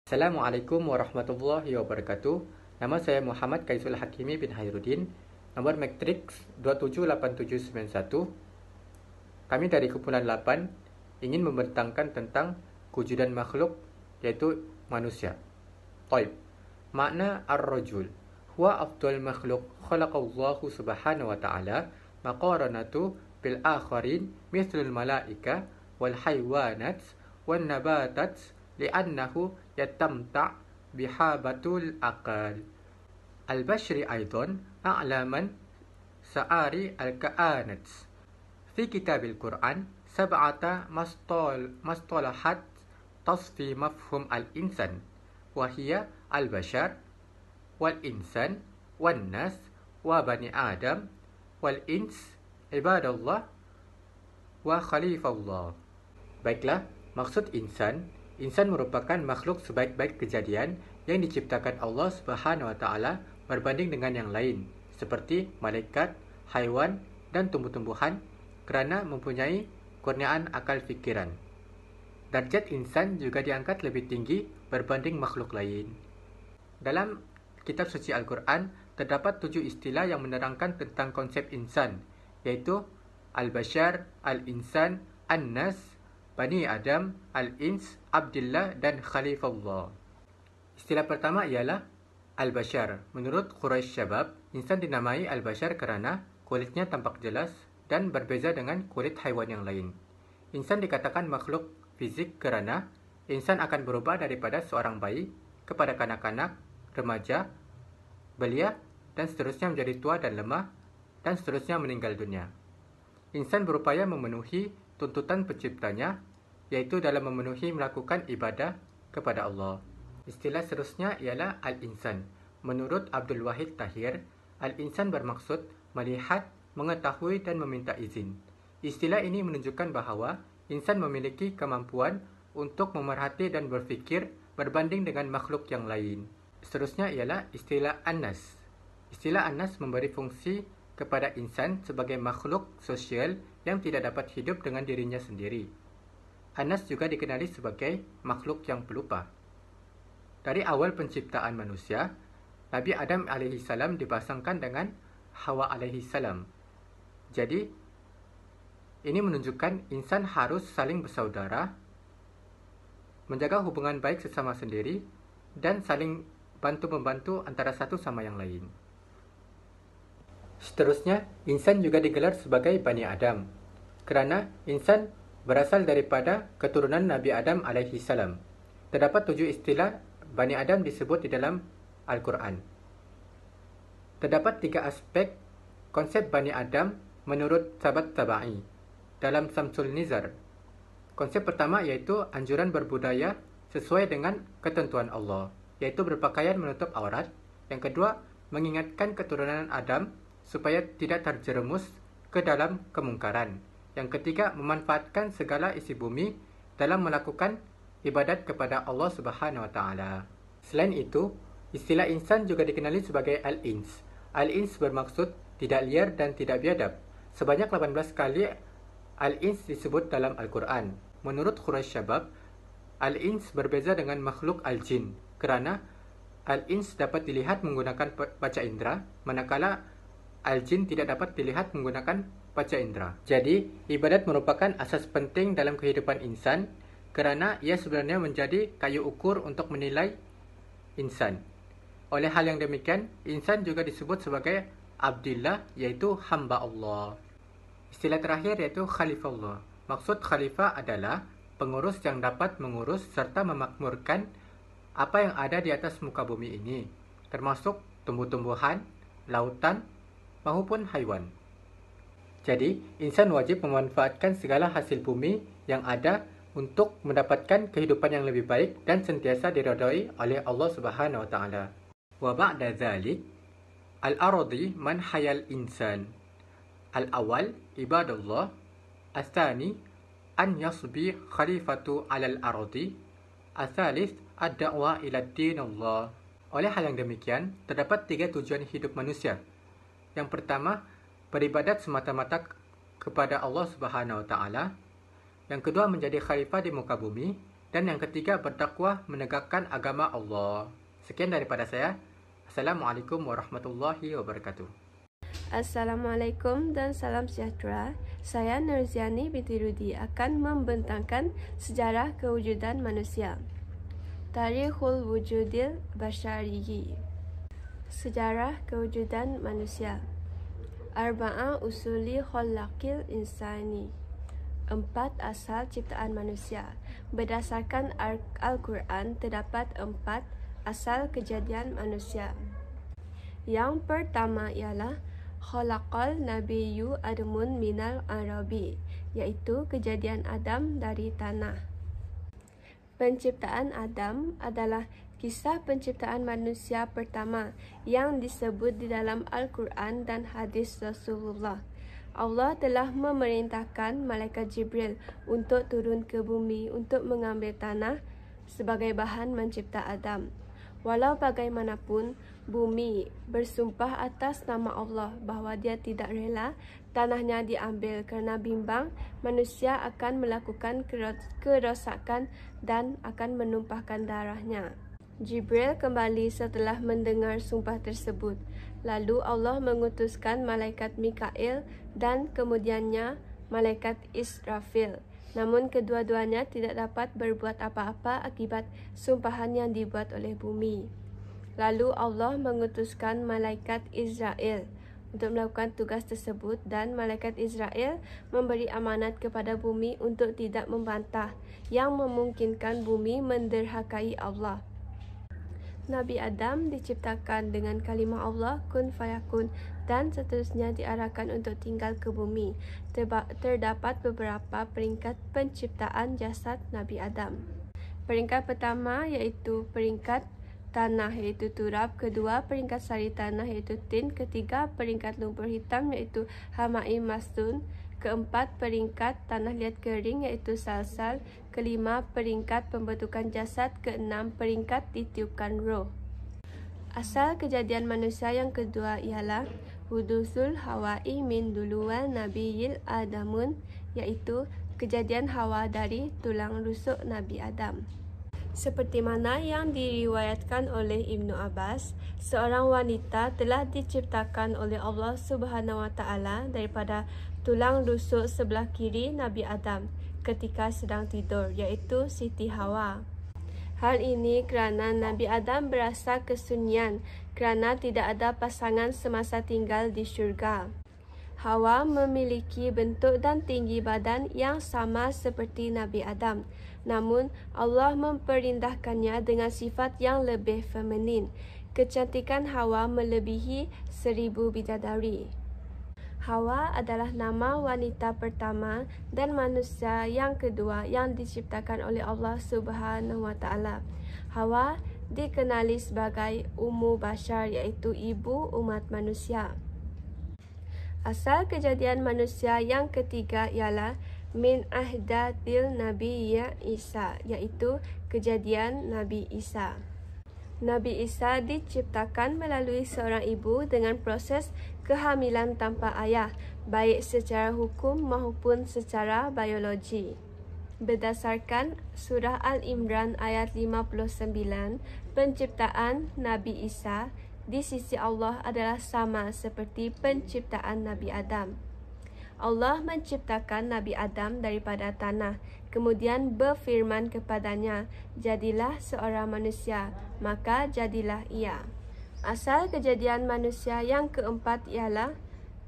Assalamualaikum warahmatullahi wabarakatuh. Nama saya Muhammad Kaisul Hakimi bin Hairudin. Nomor matrix 278791. Kami dari kumpulan 8 ingin membentangkan tentang kewujudan makhluk, yaitu manusia. Taib. Makna ar-rajul huwa afdal makhluk khalaqallahu subhanahu wa ta'ala maqaranatu bil akharin mithlul malaika wal haywanat wan nabatat li'annahu yatamta' bihabatul aqal al-bashri aidan a'laman sa'ari al-ka'anat fi kitabil Quran sab'ata mastalahat tasfi mafhum al-insan wahiyya al-bashar wal-insan wan-nas wa bani Adam wal-ins ibadallah wa khalifallah. Baiklah, maksud insan merupakan makhluk sebaik-baik kejadian yang diciptakan Allah Subhanahu wa taala berbanding dengan yang lain seperti malaikat, haiwan dan tumbuh-tumbuhan kerana mempunyai kurniaan akal fikiran. Darjat insan juga diangkat lebih tinggi berbanding makhluk lain. Dalam kitab suci Al-Quran terdapat 7 istilah yang menerangkan tentang konsep insan, yaitu al-bashar, al-insan, an-nas, Bani Adam, Al-Ins, Abdillah dan Khalifullah. Istilah pertama ialah Al-Bashar. Menurut Quraisy Syabab, insan dinamai Al-Bashar kerana kulitnya tampak jelas dan berbeza dengan kulit haiwan yang lain. Insan dikatakan makhluk fizik kerana insan akan berubah daripada seorang bayi kepada kanak-kanak, remaja, belia dan seterusnya menjadi tua dan lemah dan seterusnya meninggal dunia. Insan berupaya memenuhi tuntutan penciptanya, yaitu dalam memenuhi melakukan ibadah kepada Allah. Istilah seterusnya ialah Al-Insan. Menurut Abdul Wahid Tahir, Al-Insan bermaksud melihat, mengetahui dan meminta izin. Istilah ini menunjukkan bahawa insan memiliki kemampuan untuk memerhati dan berfikir berbanding dengan makhluk yang lain. Seterusnya ialah istilah An-Nas. Istilah An-Nas memberi fungsi kepada insan sebagai makhluk sosial yang tidak dapat hidup dengan dirinya sendiri. An-Nas juga dikenali sebagai makhluk yang pelupa. Dari awal penciptaan manusia, Nabi Adam AS dipasangkan dengan Hawa AS. Jadi, ini menunjukkan insan harus saling bersaudara, menjaga hubungan baik sesama sendiri, dan saling bantu-membantu antara satu sama yang lain. Seterusnya, insan juga digelar sebagai Bani Adam kerana insan berasal daripada keturunan Nabi Adam AS. Terdapat 7 istilah Bani Adam disebut di dalam Al-Quran. Terdapat 3 aspek konsep Bani Adam menurut Sahabat Tabai dalam Samsul Nizar. Konsep pertama iaitu anjuran berbudaya sesuai dengan ketentuan Allah, iaitu berpakaian menutup aurat. Yang kedua, mengingatkan keturunan Adam supaya tidak terjerumus ke dalam kemungkaran. Yang ketiga, memanfaatkan segala isi bumi dalam melakukan ibadat kepada Allah Subhanahu wa taala. Selain itu, istilah insan juga dikenali sebagai Al-Ins. Al-Ins bermaksud tidak liar dan tidak biadab. Sebanyak 18 kali Al-Ins disebut dalam Al-Quran. Menurut Quraisy Syabab, Al-Ins berbeza dengan makhluk Al-Jin kerana Al-Ins dapat dilihat menggunakan panca indera, manakala Al-Jin tidak dapat dilihat menggunakan panca indera. Jadi, ibadat merupakan asas penting dalam kehidupan insan kerana ia sebenarnya menjadi kayu ukur untuk menilai insan. Oleh hal yang demikian, insan juga disebut sebagai Abdillah, iaitu hamba Allah. Istilah terakhir iaitu Khalifullah. Maksud khalifah adalah pengurus yang dapat mengurus serta memakmurkan apa yang ada di atas muka bumi ini, termasuk tumbuh-tumbuhan, lautan, maupun haiwan. Jadi, insan wajib memanfaatkan segala hasil bumi yang ada untuk mendapatkan kehidupan yang lebih baik dan sentiasa diridai oleh Allah Subhanahu wa taala. Wa ba'da dzalik, al-ardi man hayal insan. Al-awwal ibadallah, al-thani an yasbi khalifatu 'alal ardi, al-thalith ad-da'wa ila dinillah. Oleh hal yang demikian, terdapat 3 tujuan hidup manusia. Yang pertama, beribadat semata-mata kepada Allah Subhanahu wa taala. Yang kedua, menjadi khalifah di muka bumi. Dan yang ketiga, bertakwa menegakkan agama Allah. Sekian daripada saya. Assalamualaikum warahmatullahi wabarakatuh. Assalamualaikum dan salam sejahtera. Saya Nurziani binti Rudi akan membentangkan sejarah kewujudan manusia. Tarikhul Wujudil Basyari. Sejarah kewujudan manusia. Arba'a usuli khalaqil insani. 4 asal ciptaan manusia. Berdasarkan Al-Quran, terdapat 4 asal kejadian manusia. Yang pertama ialah khalaqal nabiyyu Adamun minal arabi, iaitu kejadian Adam dari tanah. Penciptaan Adam adalah kisah penciptaan manusia pertama yang disebut di dalam Al-Quran dan hadis Rasulullah. Allah telah memerintahkan malaikat Jibril untuk turun ke bumi untuk mengambil tanah sebagai bahan mencipta Adam. Walau bagaimanapun, bumi bersumpah atas nama Allah bahawa dia tidak rela tanahnya diambil kerana bimbang manusia akan melakukan kerosakan dan akan menumpahkan darahnya. Jibril kembali setelah mendengar sumpah tersebut. Lalu Allah mengutuskan malaikat Mikail dan kemudiannya malaikat Israfil. Namun kedua-duanya tidak dapat berbuat apa-apa akibat sumpahan yang dibuat oleh bumi. Lalu Allah mengutuskan malaikat Israel untuk melakukan tugas tersebut, dan malaikat Israel memberi amanat kepada bumi untuk tidak membantah yang memungkinkan bumi menderhakai Allah. Nabi Adam diciptakan dengan kalimah Allah kun fayakun dan seterusnya diarahkan untuk tinggal ke bumi. Terdapat beberapa peringkat penciptaan jasad Nabi Adam. Peringkat pertama iaitu peringkat tanah iaitu turab, kedua peringkat sari tanah iaitu tin, ketiga peringkat lumpur hitam iaitu hamaim masdun, keempat peringkat tanah liat kering iaitu salsal, kelima peringkat pembentukan jasad, keenam peringkat ditiupkan roh. Asal kejadian manusia yang kedua ialah hudusul hawa'i min duluwal nabiyil adamun, iaitu kejadian Hawa dari tulang rusuk Nabi Adam. Seperti mana yang diriwayatkan oleh Ibnu Abbas, seorang wanita telah diciptakan oleh Allah Subhanahu wa Ta'ala daripada tulang rusuk sebelah kiri Nabi Adam ketika sedang tidur, iaitu Siti Hawa. Hal ini kerana Nabi Adam berasa kesunyian kerana tidak ada pasangan semasa tinggal di syurga. Hawa memiliki bentuk dan tinggi badan yang sama seperti Nabi Adam. Namun, Allah memperindahkannya dengan sifat yang lebih feminin. Kecantikan Hawa melebihi 1000 bidadari. Hawa adalah nama wanita pertama dan manusia yang kedua yang diciptakan oleh Allah Subhanahu wa Ta'ala. Hawa dikenali sebagai Ummu Bashar, iaitu ibu umat manusia. Asal kejadian manusia yang ketiga ialah min ahdatil Nabi Isa, iaitu kejadian Nabi Isa. Nabi Isa diciptakan melalui seorang ibu dengan proses kehamilan tanpa ayah, baik secara hukum maupun secara biologi. Berdasarkan surah Al-Imran ayat 59, penciptaan Nabi Isa di sisi Allah adalah sama seperti penciptaan Nabi Adam. Allah menciptakan Nabi Adam daripada tanah, kemudian berfirman kepadanya, "Jadilah seorang manusia," maka jadilah ia. Asal kejadian manusia yang keempat ialah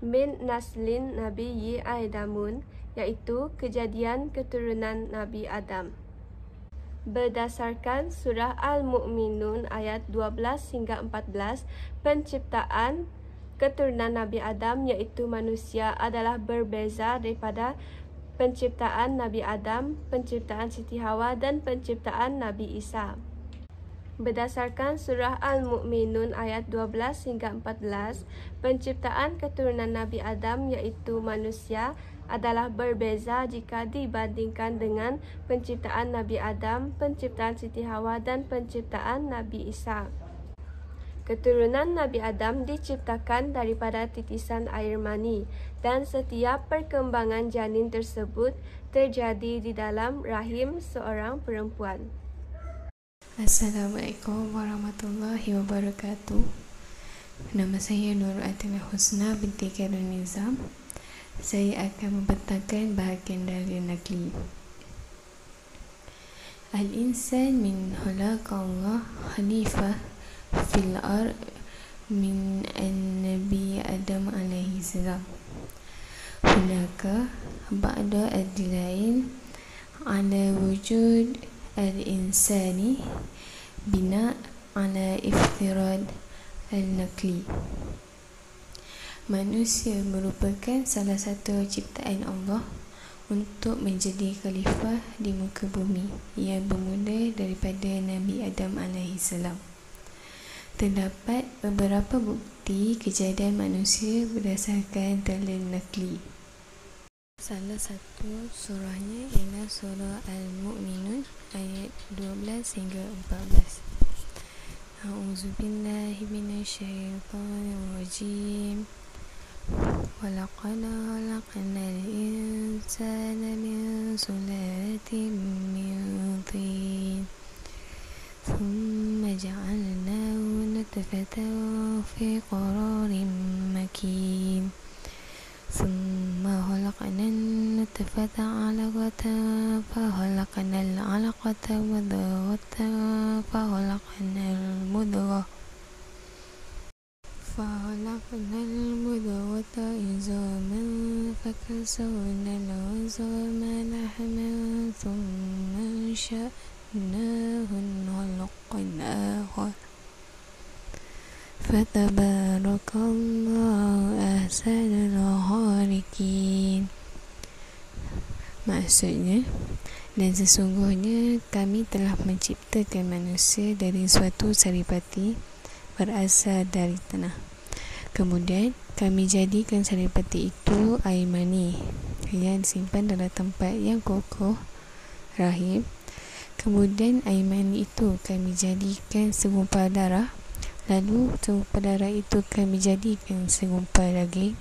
min naslin Nabiyyi Adamun, iaitu kejadian keturunan Nabi Adam. Berdasarkan surah Al-Mu'minun ayat 12 hingga 14, penciptaan keturunan Nabi Adam iaitu manusia adalah berbeza daripada penciptaan Nabi Adam, penciptaan Siti Hawa dan penciptaan Nabi Isa. Berdasarkan surah Al-Mu'minun ayat 12 hingga 14, penciptaan keturunan Nabi Adam iaitu manusia adalah berbeza jika dibandingkan dengan penciptaan Nabi Adam, penciptaan Siti Hawa dan penciptaan Nabi Isa. Keturunan Nabi Adam diciptakan daripada titisan air mani dan setiap perkembangan janin tersebut terjadi di dalam rahim seorang perempuan. Assalamualaikum warahmatullahi wabarakatuh. Nama saya Nur Atina Husna binti Khairul Nizam. Saya akan membentangkan bahagian dari Naqli. Al-insan min khalaqallah hanifah fil ard min an-nabi Adam alaihi salam. Hunaka ba'da ad-dalail ala wujud al-insani bina ala iftirad al-naqli. Manusia merupakan salah satu ciptaan Allah untuk menjadi khalifah di muka bumi yang bermula daripada Nabi Adam AS. Terdapat beberapa bukti kejadian manusia berdasarkan dalil naqli. Salah satu surahnya ialah surah Al-Mu'minun ayat 12 hingga 14. A'udzubillahi minasyaitonir rajim. وَلَقَدْ خَلَقْنَا الْإِنسَانَ مِنْ سُلَالَةٍ مِنْ طِينٍ ثُمَّ جَعَلْنَاهُ نُطْفَةً فِي قَرَارٍ مَكِينٍ ثُمَّ خَلَقْنَا النُّطْفَةَ عَلَقَةً فَخَلَقْنَا الْعَلَقَةَ مُضْغَةً فَخَلَقْنَا المضغة عظاما فكسونا العظام لحما ثم أنشأناه خلقا آخر فتبارك الله أحسن الخالقين. Maksudnya, dan sesungguhnya kami telah menciptakan manusia dari suatu saripati berasal dari tanah. Kemudian kami jadikan saripati itu air mani yang disimpan dalam tempat yang kokoh, rahim. Kemudian air mani itu kami jadikan segumpal darah. Lalu segumpal darah itu kami jadikan segumpal daging.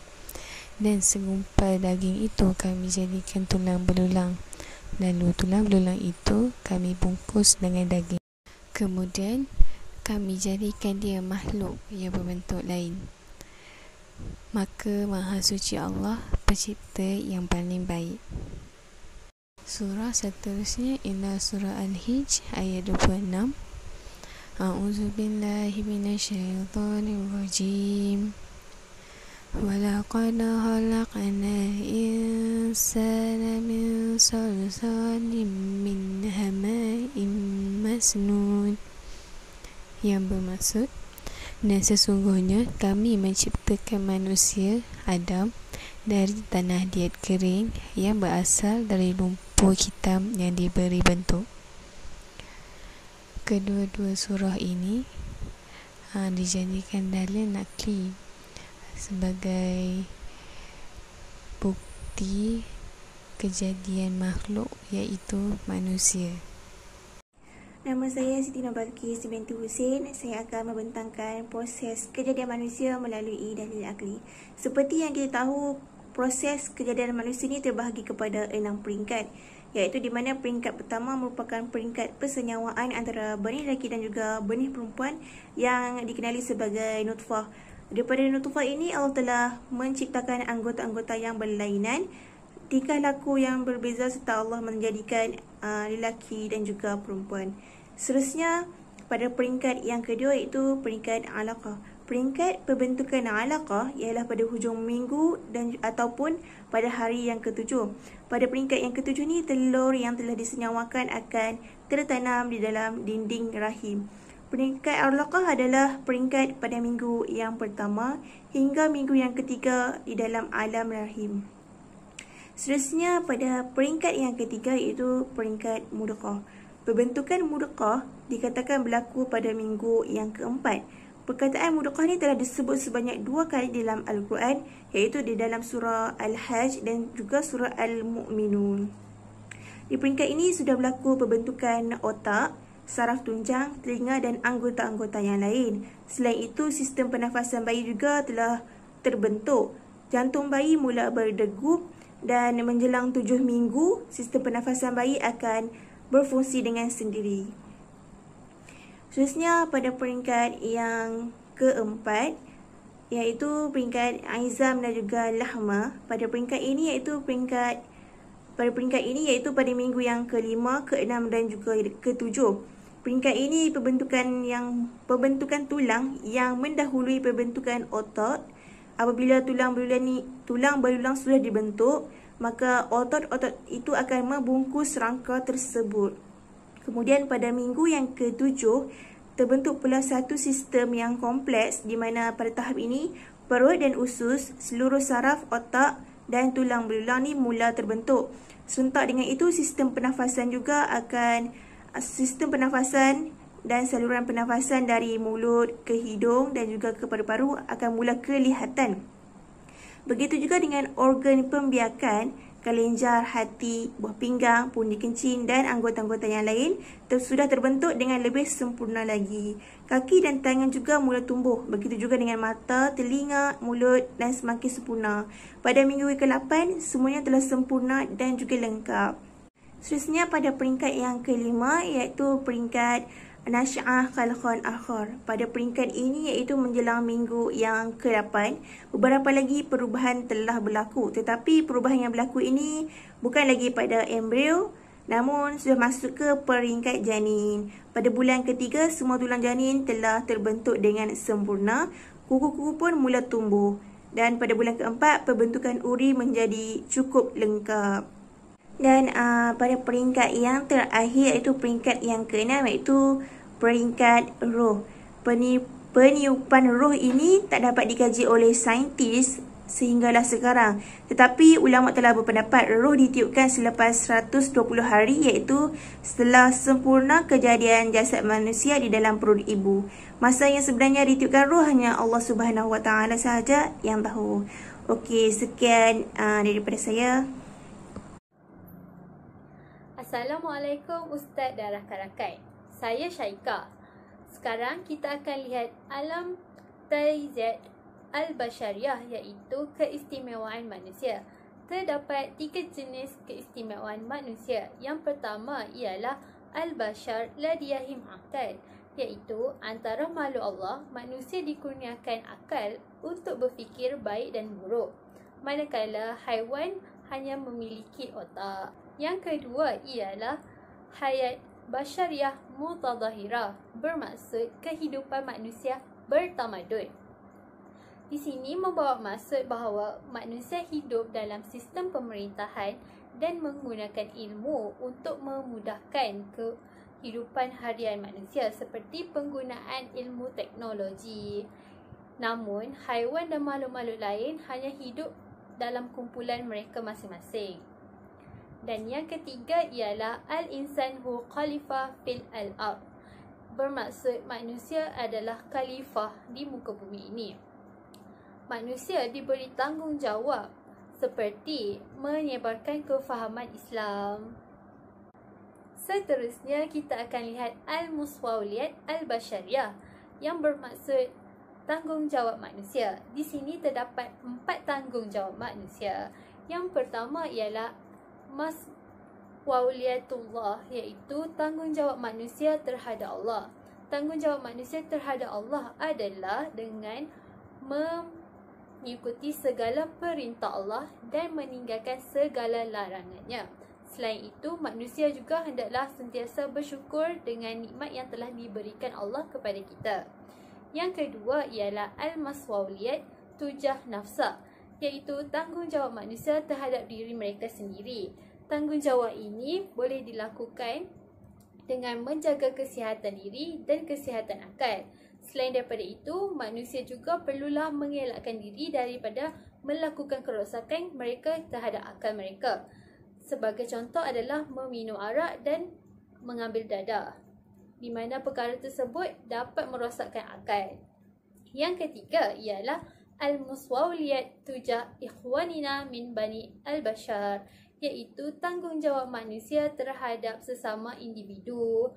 Dan segumpal daging itu kami jadikan tulang belulang. Lalu tulang belulang itu kami bungkus dengan daging. Kemudian kami jadikan dia makhluk yang berbentuk lain. Maka Maha Suci Allah pencipta yang paling baik. Surah seterusnya ialah surah Al-Hijj ayat 26. A'udzubillahi minasyaitonir rajim. وَلَقَدْ خَلَقْنَا الْإِنسَانَ مِنْ صَلْصَالٍ مِنْ حَمَإٍ مَسْنُونٍ, yang bermaksud, dan sesungguhnya kami menciptakan manusia Adam dari tanah diet kering yang berasal dari lumpur hitam yang diberi bentuk. Kedua-dua surah ini dijadikan dalil naqli sebagai bukti kejadian makhluk, iaitu manusia. Nama saya Siti Nobalkis binti Husin. Saya akan membentangkan proses kejadian manusia melalui dalil akli. Seperti yang kita tahu, proses kejadian manusia ini terbahagi kepada 6 peringkat, iaitu di mana peringkat pertama merupakan peringkat persenyawaan antara benih lelaki dan juga benih perempuan yang dikenali sebagai nutfah. Daripada nutfah ini Allah telah menciptakan anggota-anggota yang berlainan, tingkah laku yang berbeza, serta Allah menjadikan lelaki dan juga perempuan. Seterusnya, pada peringkat yang kedua iaitu peringkat alaqah. Peringkat pembentukan alaqah ialah pada hujung minggu dan ataupun pada hari yang ketujuh. Pada peringkat yang ketujuh ni, telur yang telah disenyawakan akan tertanam di dalam dinding rahim. Peringkat alaqah adalah peringkat pada minggu yang pertama hingga minggu yang ketiga di dalam alam rahim. Seterusnya, pada peringkat yang ketiga iaitu peringkat mudghah. Pembentukan mudghah dikatakan berlaku pada minggu yang keempat. Perkataan mudghah ni telah disebut sebanyak 2 kali dalam Al-Quran, iaitu di dalam surah Al-Hajj dan juga surah Al-Mu'minun. Di peringkat ini sudah berlaku pembentukan otak, saraf tunjang, telinga dan anggota-anggota yang lain. Selain itu, sistem pernafasan bayi juga telah terbentuk. Jantung bayi mula berdegup dan menjelang 7 minggu, sistem pernafasan bayi akan berfungsi dengan sendiri. Seterusnya pada peringkat yang keempat, iaitu peringkat Aizam dan juga Lahma. Pada peringkat ini iaitu pada minggu yang ke-5, ke-6 dan juga ke-7. Peringkat ini pembentukan tulang yang mendahului pembentukan otot. Apabila tulang belulang sudah dibentuk, maka otot-otot itu akan membungkus rangka tersebut. Kemudian pada minggu yang ke-7, terbentuk pula satu sistem yang kompleks di mana pada tahap ini perut dan usus, seluruh saraf, otak dan tulang belulang ni mula terbentuk. Serentak dengan itu, sistem pernafasan dan saluran pernafasan dari mulut ke hidung dan juga ke paru-paru akan mula kelihatan. Begitu juga dengan organ pembiakan, kelenjar, hati, buah pinggang, pundi kencing dan anggota-anggota yang lain sudah terbentuk dengan lebih sempurna lagi. Kaki dan tangan juga mula tumbuh. Begitu juga dengan mata, telinga, mulut dan semakin sempurna. Pada minggu ke-8, semuanya telah sempurna dan juga lengkap. Seterusnya pada peringkat yang ke-5 iaitu peringkat Nasya'ah Khalqan Akhar. Pada peringkat ini iaitu menjelang minggu yang ke-8, beberapa lagi perubahan telah berlaku. Tetapi perubahan yang berlaku ini bukan lagi pada embrio, namun sudah masuk ke peringkat janin. Pada bulan ketiga, semua tulang janin telah terbentuk dengan sempurna. Kuku-kuku pun mula tumbuh. Dan pada bulan keempat, pembentukan uri menjadi cukup lengkap. Dan pada peringkat yang terakhir iaitu peringkat yang ke-6 iaitu peringkat roh. Peniupan roh ini tak dapat dikaji oleh saintis sehinggalah sekarang. Tetapi ulama telah berpendapat roh ditiupkan selepas 120 hari iaitu setelah sempurna kejadian jasad manusia di dalam perut ibu. Masa yang sebenarnya ditiupkan roh hanya Allah Subhanahu Wa Taala sahaja yang tahu. Okey, sekian daripada saya. Assalamualaikum Ustaz dan rakan-rakan. Saya Syaika. Sekarang kita akan lihat alam Taizat Al-Bashariyah iaitu keistimewaan manusia. Terdapat 3 jenis keistimewaan manusia. Yang pertama ialah Al-Bashar Ladiyahim Akal, iaitu antara makhluk Allah, manusia dikurniakan akal untuk berfikir baik dan buruk, manakala haiwan hanya memiliki otak. Yang kedua ialah hayat Basyariyah Mutadahirah, bermaksud kehidupan manusia bertamadun. Di sini membawa maksud bahawa manusia hidup dalam sistem pemerintahan dan menggunakan ilmu untuk memudahkan kehidupan harian manusia seperti penggunaan ilmu teknologi. Namun, haiwan dan makhluk-makhluk lain hanya hidup dalam kumpulan mereka masing-masing. Dan yang ketiga ialah Al-Insan hu Khalifah fil al-ard, bermaksud manusia adalah khalifah di muka bumi ini. Manusia diberi tanggungjawab seperti menyebarkan kefahaman Islam. Seterusnya kita akan lihat Al-Muswawliyat Al-Bashariyah yang bermaksud tanggungjawab manusia. Di sini terdapat 4 tanggungjawab manusia. Yang pertama ialah Maswawliyatullah, iaitu tanggungjawab manusia terhadap Allah. Tanggungjawab manusia terhadap Allah adalah dengan mengikuti segala perintah Allah dan meninggalkan segala larangannya. Selain itu, manusia juga hendaklah sentiasa bersyukur dengan nikmat yang telah diberikan Allah kepada kita. Yang kedua ialah Al-Maswawliyat Tujah Nafsa, iaitu tanggungjawab manusia terhadap diri mereka sendiri. Tanggungjawab ini boleh dilakukan dengan menjaga kesihatan diri dan kesihatan akal. Selain daripada itu, manusia juga perlulah mengelakkan diri daripada melakukan kerosakan mereka terhadap akal mereka. Sebagai contoh adalah meminum arak dan mengambil dadah, di mana perkara tersebut dapat merosakkan akal. Yang ketiga ialah Al-Muswawliyat Tujah Ikhwanina min Bani Al-Bashar, iaitu tanggungjawab manusia terhadap sesama individu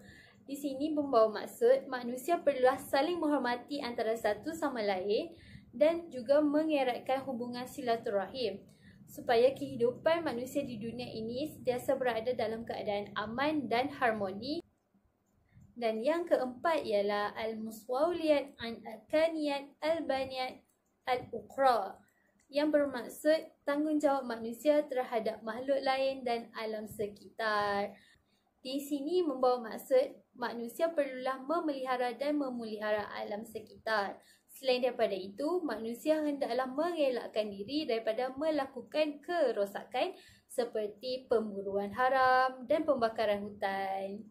Di sini membawa maksud manusia perlulah saling menghormati antara satu sama lain dan juga mengeratkan hubungan silaturahim supaya kehidupan manusia di dunia ini sentiasa berada dalam keadaan aman dan harmoni. Dan yang keempat ialah al-musawliyat an akaniyat al-baniyat al-ukhra, yang bermaksud tanggungjawab manusia terhadap makhluk lain dan alam sekitar. Di sini membawa maksud manusia perlulah memelihara dan memelihara alam sekitar. Selain daripada itu, manusia hendaklah mengelakkan diri daripada melakukan kerosakan seperti pemburuan haram dan pembakaran hutan.